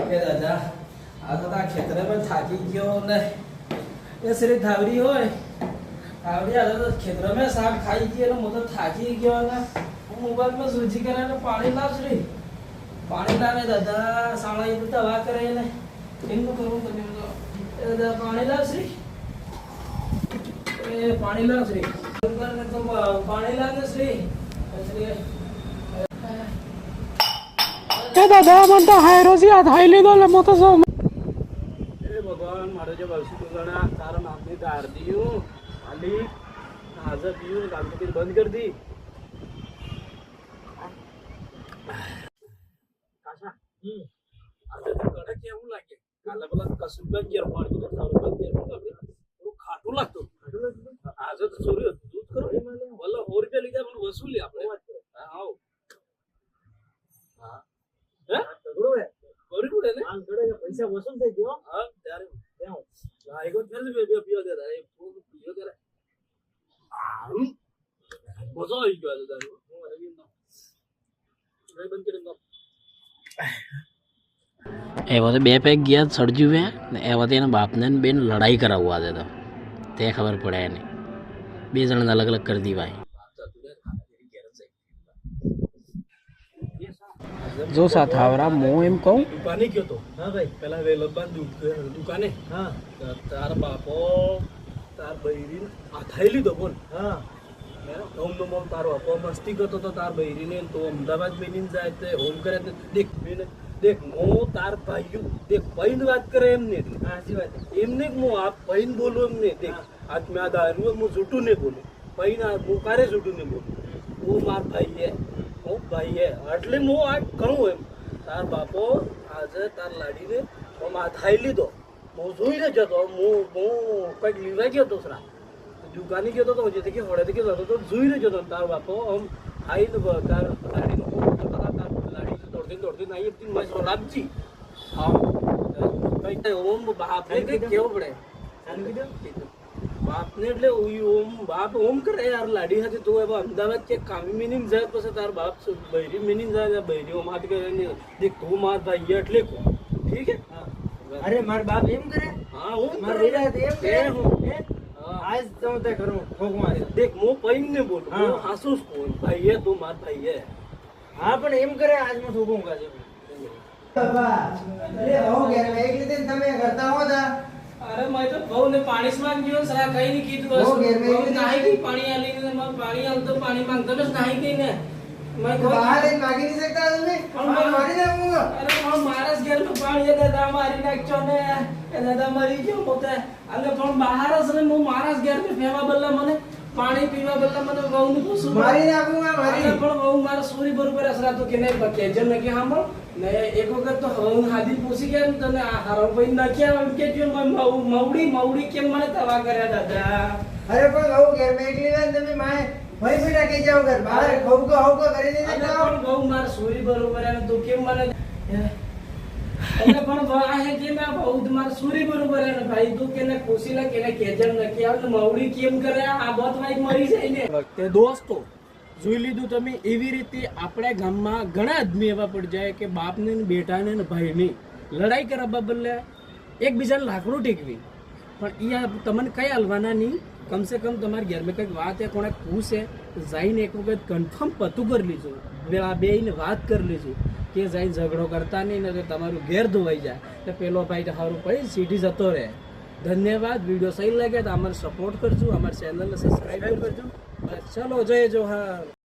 કે દાદા આ તો આ ખેતરમાં થાકી ગયો ને એ શ્રી થાવરી હોય થાવરી આ તો ખેતરમાં શાક ખાઈ ગયો ને હું તો થાકી ગયો ને હું મોબાઈલમાં સૂચી કરે પાણી લાવ શ્રી પાણી લાવે દાદા સાણા એ તો દવા કરે ને એમનું કરું તમે દાદા પાણી લાવ શ્રી એ પાણી લાવ શ્રી તો પાણી લાવ ને શ્રી દાદા મને તો હાયરોજી હાથ હાઈ લીધો એટલે મો તો સૌ એ ભગવાન મારે જે વર્ષી ગણા તારા નામની દાર દીયું આલી હાજર દીયું કામગીરી બંધ કરી દી કાશા આજે તો ગણે કેવું લાગે કાલે પેલા કસુબા ગેર પાડી તો તારું બંધ ગેર આપણે થોડું ખાટું લાગતું આજે તો ચોરી દૂધ કરો વલ્લો 100 રૂપિયા લીધા પણ વસૂલી આપણે હા આવ હા હે ગોડો હે ગોરી ગોડે ને આ ગોડે પૈસા વસૂલ થઈ ગયો હા ત્યારે દેવો લાઈગો ફેર બે પીઓ દે એ પીઓ દે આમ બોજો આવી ગયો દાદા હું રવિ નો રે બંધ કરી દો એ વખતે બે પેક ગયા સળજ્યું હે ને એ વખતે એના બાપને ને બેન લડાઈ કરાવવા દે તો તે ખબર પડે એને બે જણાને અલગ અલગ કરી દીવાય જો સાથ આવરા હું એમ કહું દુકાને ગયો તો હા ભાઈ પેલા વેલબાન દુકાને હા તાર બાપો તાર બૈરીન આ થઈ લીધો બોલ હા ઓમ નો મોમ તારો બાપો મસ્તી કરતો તો તાર બૈરીને તો અમદાવાદ બેનીને જાય તે હોમ કરે દેખ બેન દેખ મો તાર ભાઈયું દેખ પૈન વાત કરે એમ ને સાચી વાત એમને હું આ પૈન બોલું એમ ને દેખ આજ મેં આ દારૂ હું જૂઠું નહીં બોલું પૈન આ હું કારે જૂઠું નહીં બોલું ઓ માર ભાઈ હે ઓ ભાઈ હે એટલે હું આ કહું એમ તાર બાપો આજે તાર લાડીને આમ આ થાઈ લીધો હું જોઈને જતો હું કંઈક લીવા ગયો તો સરા દુકાને ગયો તો જે કે હોડે કે જતો તો જોઈને જતો તાર બાપો આમ આઈને તાર લાડીનો તાર લાડી દોડતી નહીં એકદમ મસ્ત રામજી હા કઈ ઓમ બાપને કેવું પડે બાપને એટલે ઓમ બાપ ઓમ કરે યાર લાડી હતી તો હવે અમદાવાદ કે કામી મિનિંગ જાય પછી તાર બાપ બૈરી મિનિંગ જાય બૈરી ઓમ હાથ કરે દેખ તું માર ભાઈ એટલે કો ઠીક હે અરે માર બાપ એમ કરે હા હું માર રીડા એમ કરે હું આજ તો તે કરું ખોગમાં દેખ મો પૈન ને બોલ હું હાસુસ કોણ ભાઈ હે તું માર ભાઈ હે હા પણ એમ કરે આજ હું ઠોકું કાજે બાબા અરે હો ઘેર મે એક લીધે તમે કરતા હો તા અરે મેં તો બહુ ને પાણી માંગ ગયો સરા કઈ ની કીધું હો ઘેર મે નાહી ગઈ પાણી આલી ને મેં પાણી આલતો પાણી માંગતો ને નાહી ગઈ ને મેં બહાર એક માગી નહીં શકતા તમે પણ મારી દે હું અરે હું મારસ ઘેર નું પાણી એ દાદા મારી નાખ્યો ને એ દાદા મરી ગયો પોતે અને પણ બહાર જ ને હું મારસ ઘેર ને ફેવા બદલા મને પાણી પીવા બદલા મને બહુ ની પૂછું મારી નાખું મારી પણ બહુ મારા સોરી બરોબર અસરા તો કે નહીં કેજન ને કે સાંભળ ને એક વખત તો હું હાદી પૂછી ગયા ને તને હારો ભાઈ નાખ્યા એમ કે જો મવડી કેમ મને તવા કર્યા દાદા અરે પણ હો ઘેર મે એક લીધે તમે માય ભાઈ બેટા કે જાવ ઘર બહાર ખોબકો કરી દે પણ બહુ મારા સોરી બરોબર અને તું કેમ મને એટલે પણ આ હે કે મેં બહુ મારા સોરી બરોબર અને ભાઈ તું કેને પૂછી લે કેને કેજન નકી આવે મવડી કેમ કરે આ બત વાઈ મરી જાય ને તે દોસ્તો જોઈ લીધું તમે એવી રીતે આપણા ગામમાં ઘણા આદમી એવા પડી જાય કે બાપને ને બેટાને ને ભાઈની લડાઈ કરવા બદલે એકબીજાને લાકડું ટેકવી પણ એ તમને કઈ હલવાના નહીં કમસે કમ તમારા ઘરમાં કંઈક વાત એ કોણે પૂછે જઈને એક વખત કન્ફર્મ પતું કરી લીધું આ બેને વાત કરી લીધું કે જઈને ઝઘડો કરતા નહીં ને તો તમારું ઘેર ધોવાઈ જાય તો પેલો ભાઈ સારું પડી સીધી જતો રહે ધન્યવાદ વિડીયો સહી લાગે તો અમારે સપોર્ટ કરજો અમારી ચેનલને સબસ્ક્રાઈબ કરજો ચલો જય જોહાર